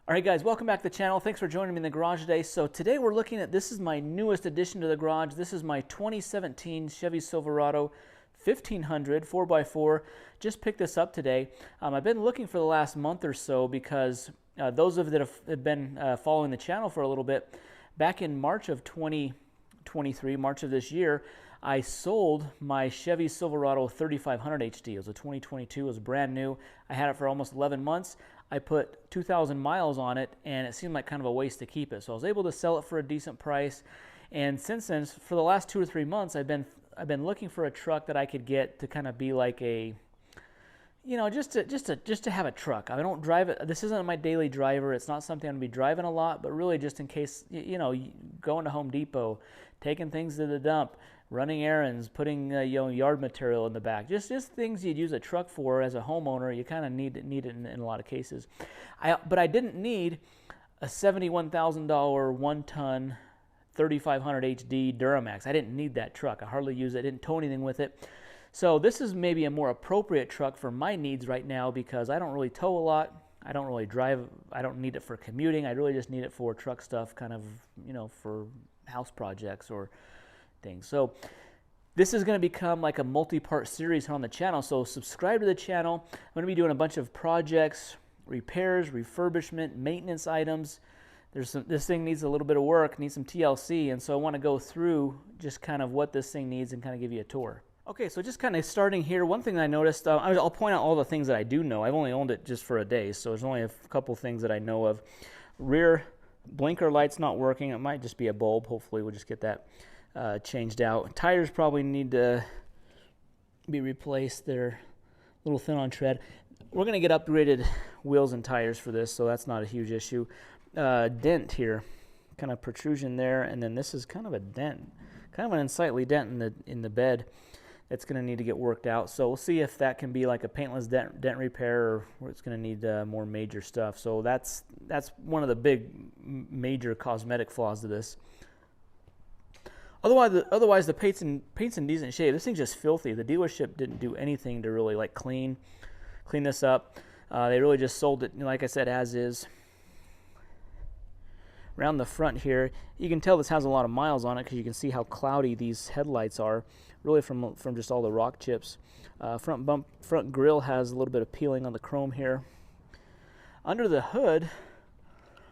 All right, guys, welcome back to the channel. Thanks for joining me in the garage today. So today we're looking at, this is my newest addition to the garage. This is my 2017 Chevy Silverado 1500 4x4. Just picked this up today. I've been looking for the last month or so because those of you that have been following the channel for a little bit, back in March of 2023, March of this year, I sold my Chevy Silverado 3500 HD. It was a 2022, it was brand new. I had it for almost 11 months. I put 2,000 miles on it, and it seemed like kind of a waste to keep it. So I was able to sell it for a decent price. And since then, for the last 2 or 3 months, I've been looking for a truck that I could get to kind of be like a, you know, just to have a truck. I don't drive it. This isn't my daily driver. It's not something I'm gonna be driving a lot, but really just in case, you know, going to Home Depot, taking things to the dump, running errands, putting yard material in the back, just things you'd use a truck for as a homeowner. You kind of need it in a lot of cases. But I didn't need a $71,000 1-ton 3500 HD Duramax. I didn't need that truck. I hardly use it. I didn't tow anything with it. So this is maybe a more appropriate truck for my needs right now because I don't really tow a lot. I don't really drive. I don't need it for commuting. I really just need it for truck stuff, kind of, you know, for house projects or things. So this is going to become like a multi-part series here on the channel. So subscribe to the channel. I'm going to be doing a bunch of projects, repairs, refurbishment, maintenance items. This thing needs a little bit of work, needs some TLC, and so I want to go through just kind of what this thing needs and kind of give you a tour. Okay, so just kind of starting here, one thing I noticed, I'll point out all the things that I do know. I've only owned it just for a day, so there's only a couple things that I know of. Rear blinker light's not working. It might just be a bulb. Hopefully we'll just get that changed out. Tires probably need to be replaced. They're a little thin on tread. We're going to get upgraded wheels and tires for this, so that's not a huge issue. Dent here, kind of protrusion there, and then this is kind of a dent, kind of an unsightly dent in the bed. It's going to need to get worked out. So we'll see if that can be like a paintless dent repair, or it's going to need more major stuff. So that's one of the big major cosmetic flaws to this. Otherwise the paint's in decent shape. This thing's just filthy. The dealership didn't do anything to really like clean this up. They really just sold it, like I said, as is. Around the front here, you can tell this has a lot of miles on it because you can see how cloudy these headlights are, really from just all the rock chips. Front grille has a little bit of peeling on the chrome here. Under the hood,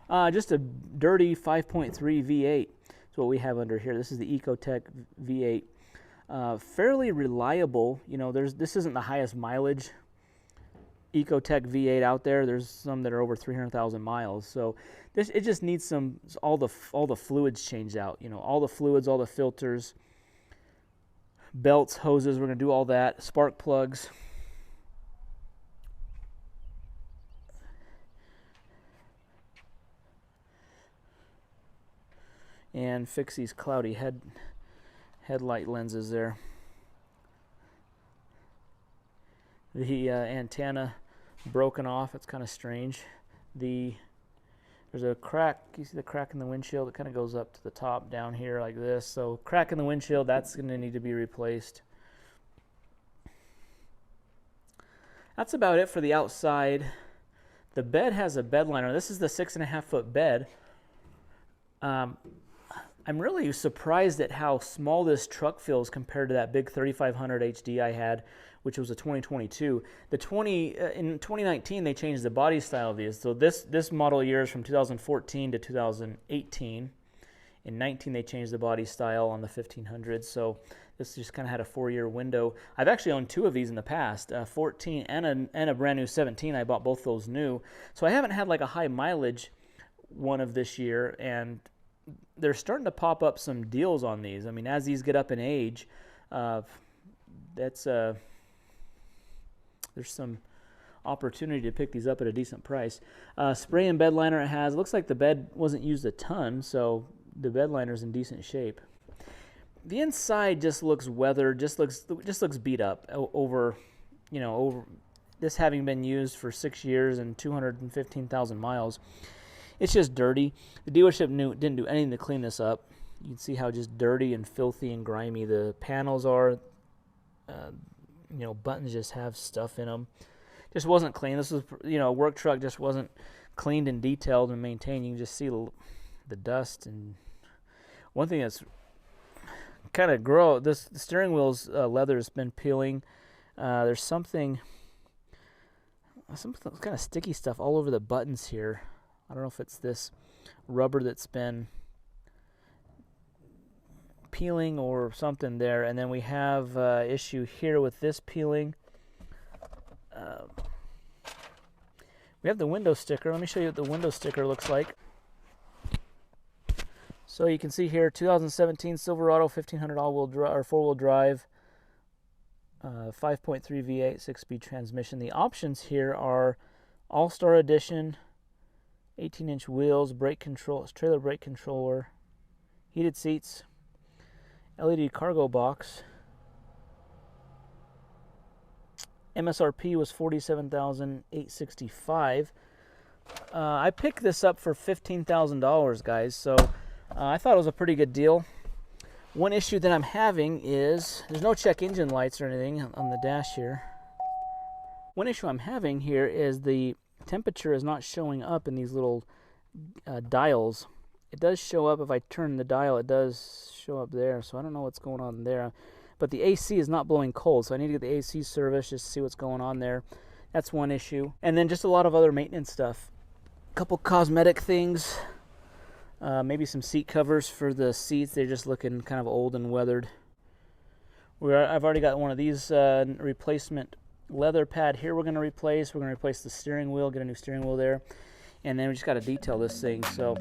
just a dirty 5.3 V8. What we have under here. This is the Ecotec V8. Fairly reliable. You know, this isn't the highest mileage Ecotec V8 out there. There's some that are over 300,000 miles. So it just needs all the fluids changed out. You know, all the fluids, all the filters, belts, hoses. We're gonna do all that. Spark plugs. And fix these cloudy headlight lenses there. The antenna broken off. It's kind of strange. There's a crack. You see the crack in the windshield? It kind of goes up to the top down here like this. So crack in the windshield, that's going to need to be replaced. That's about it for the outside. The bed has a bed liner. This is the 6.5 foot bed. I'm really surprised at how small this truck feels compared to that big 3500 HD I had, which was a 2022. In 2019 they changed the body style of these. So this model year is from 2014 to 2018. In 19 they changed the body style on the 1500. So this just kind of had a 4-year window. I've actually owned 2 of these in the past, 14 and a brand new 17. I bought both those new. So I haven't had like a high mileage one of this year, and they're starting to pop up some deals on these. I mean, as these get up in age, there's some opportunity to pick these up at a decent price. Spray and bed liner it has. It looks like the bed wasn't used a ton, so the bed liner's in decent shape. The inside just looks weathered, just looks beat up over this having been used for 6 years and 215,000 miles. It's just dirty. The dealership didn't do anything to clean this up. You can see how just dirty and filthy and grimy the panels are. Buttons just have stuff in them. Just wasn't clean. This was, a work truck, just wasn't cleaned and detailed and maintained. You can just see the dust. And one thing that's kind of the steering wheel's leather has been peeling. There's some kind of sticky stuff all over the buttons here. I don't know if it's this rubber that's been peeling or something there. And then we have issue here with this peeling. We have the window sticker. Let me show you what the window sticker looks like. So you can see here, 2017 Silverado 1500 all-wheel drive or four-wheel drive, 5.3 V8 6-speed transmission. The options here are All-Star Edition, 18-inch wheels, brake control, trailer brake controller, heated seats, LED cargo box. MSRP was $47,865. I picked this up for $15,000, guys, so I thought it was a pretty good deal. One issue that I'm having is there's no check engine lights or anything on the dash here. One issue I'm having here is the temperature is not showing up in these little dials. It does show up if I turn the dial. It does show up there, so I don't know what's going on there. But the AC is not blowing cold, so I need to get the AC service just to see what's going on there. That's one issue. And then just a lot of other maintenance stuff. A couple cosmetic things. Maybe some seat covers for the seats. They're just looking kind of old and weathered. I've already got one of these replacement leather pad here we're going to replace. We're going to replace the steering wheel, get a new steering wheel there. And then we just got to detail this thing. So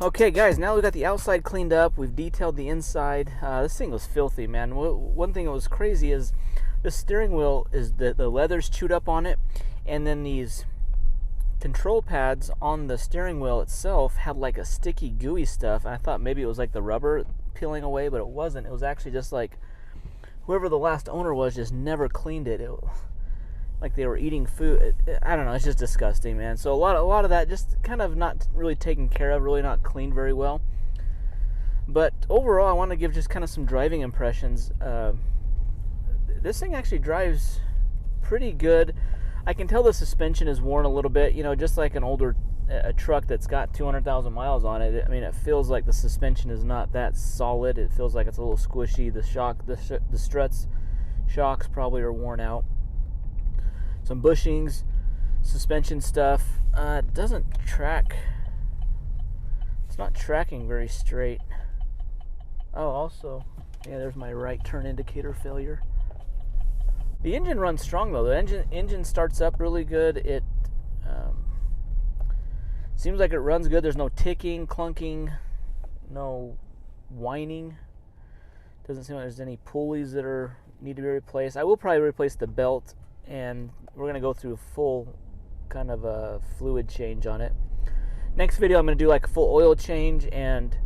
okay, guys, now we've got the outside cleaned up. We've detailed the inside. This thing was filthy, man. One thing that was crazy is the steering wheel is the leather's chewed up on it, and then these control pads on the steering wheel itself had like a sticky, gooey stuff. And I thought maybe it was like the rubber peeling away, but it wasn't. It was actually just like whoever the last owner was just never cleaned it. Like they were eating food. I don't know. It's just disgusting, man. So a lot of that just kind of not really taken care of, really not cleaned very well. But overall, I want to give just kind of some driving impressions. This thing actually drives pretty good. I can tell the suspension is worn a little bit. You know, just like an older truck that's got 200,000 miles on it. I mean, it feels like the suspension is not that solid. It feels like it's a little squishy. The struts, shocks probably are worn out. Some bushings, suspension stuff. It doesn't track. It's not tracking very straight. Oh, also, yeah, there's my right turn indicator failure. The engine runs strong though. The engine starts up really good. It seems like it runs good. There's no ticking, clunking, no whining. Doesn't seem like there's any pulleys that need to be replaced. I will probably replace the belt, and we're going to go through a full kind of a fluid change on it. Next video I'm going to do like a full oil change and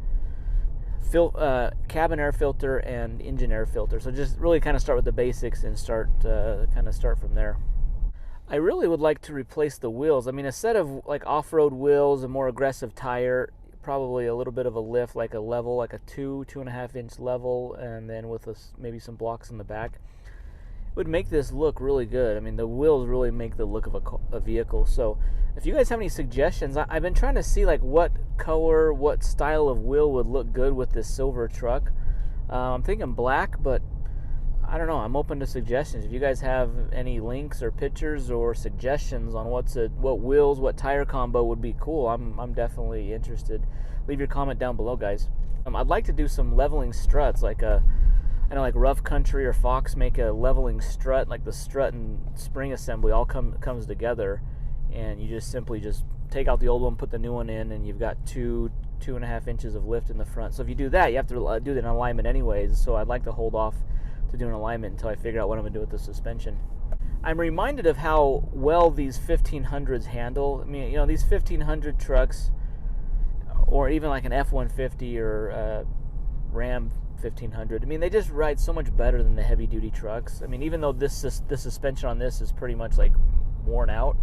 cabin air filter and engine air filter. So just really kind of start with the basics and start from there. I really would like to replace the wheels. I mean, a set of like off-road wheels, a more aggressive tire, probably a little bit of a lift, like a level, like a 2.5 inch level, and then with maybe some blocks in the back, would make this look really good. I mean, the wheels really make the look of a vehicle. So if you guys have any suggestions, I've been trying to see like what color, what style of wheel would look good with this silver truck. I'm thinking black, but I don't know. I'm open to suggestions. If you guys have any links or pictures or suggestions on what wheels, what tire combo would be cool, I'm definitely interested. Leave your comment down below, guys. I'd like to do some leveling struts, like I know like Rough Country or Fox make a leveling strut, like the strut and spring assembly all comes together, and you just simply take out the old one, put the new one in, and you've got 2.5 inches of lift in the front. So if you do that, you have to do an alignment anyways. So I'd like to hold off to do an alignment until I figure out what I'm gonna do with the suspension. I'm reminded of how well these 1500s handle. I mean, you know, these 1500 trucks, or even like an F-150 or Ram 1500. I mean, they just ride so much better than the heavy duty trucks. I mean, even though the suspension on this is pretty much like worn out,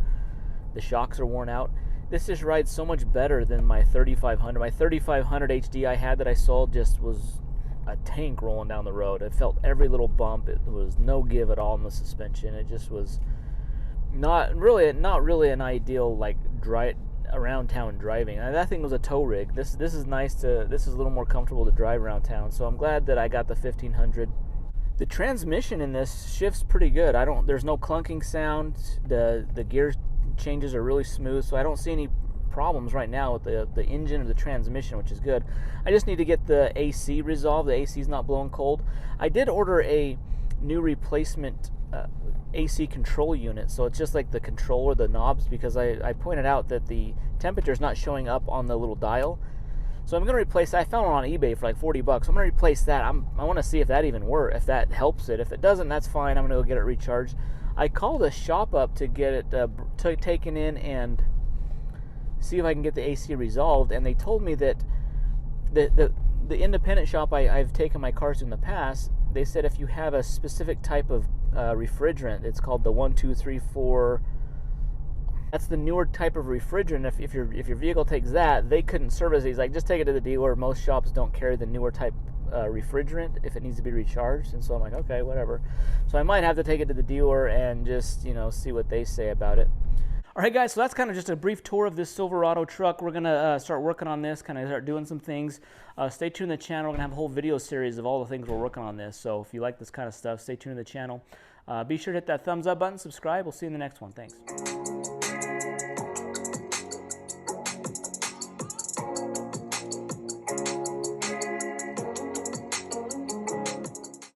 the shocks are worn out, this just rides so much better than my 3500. My 3500 HD I had that I sold just was a tank rolling down the road. It felt every little bump. It was no give at all in the suspension. It just was not really an ideal like around town driving. That thing was a tow rig. This is nice this is a little more comfortable to drive around town. So I'm glad that I got the 1500. The transmission in this shifts pretty good. There's no clunking sound. The gear changes are really smooth, so I don't see any problems right now with the engine or the transmission, which is good. I just need to get the AC resolved. The AC is not blowing cold. I did order a new replacement AC control unit, so it's just like the controller, the knobs, because I pointed out that the temperature is not showing up on the little dial. So I'm going to replace that. I found one on eBay for like 40 bucks. I'm going to replace that. I want to see if that even works, if that helps it. If it doesn't, that's fine. I'm going to go get it recharged. I called a shop up to get it taken in and see if I can get the AC resolved, and they told me that the independent shop I've taken my cars to in the past, they said if you have a specific type of refrigerant, it's called the 1234. That's the newer type of refrigerant. If your vehicle takes that, they couldn't service it. He's like, just take it to the dealer. Most shops don't carry the newer type refrigerant if it needs to be recharged. And so I'm like, okay, whatever. So I might have to take it to the dealer and just see what they say about it. All right, guys, so that's kind of just a brief tour of this Silverado truck. We're going to start working on this, kind of start doing some things. Stay tuned to the channel. We're going to have a whole video series of all the things we're working on this. So if you like this kind of stuff, stay tuned to the channel. Be sure to hit that thumbs up button, subscribe. We'll see you in the next one. Thanks.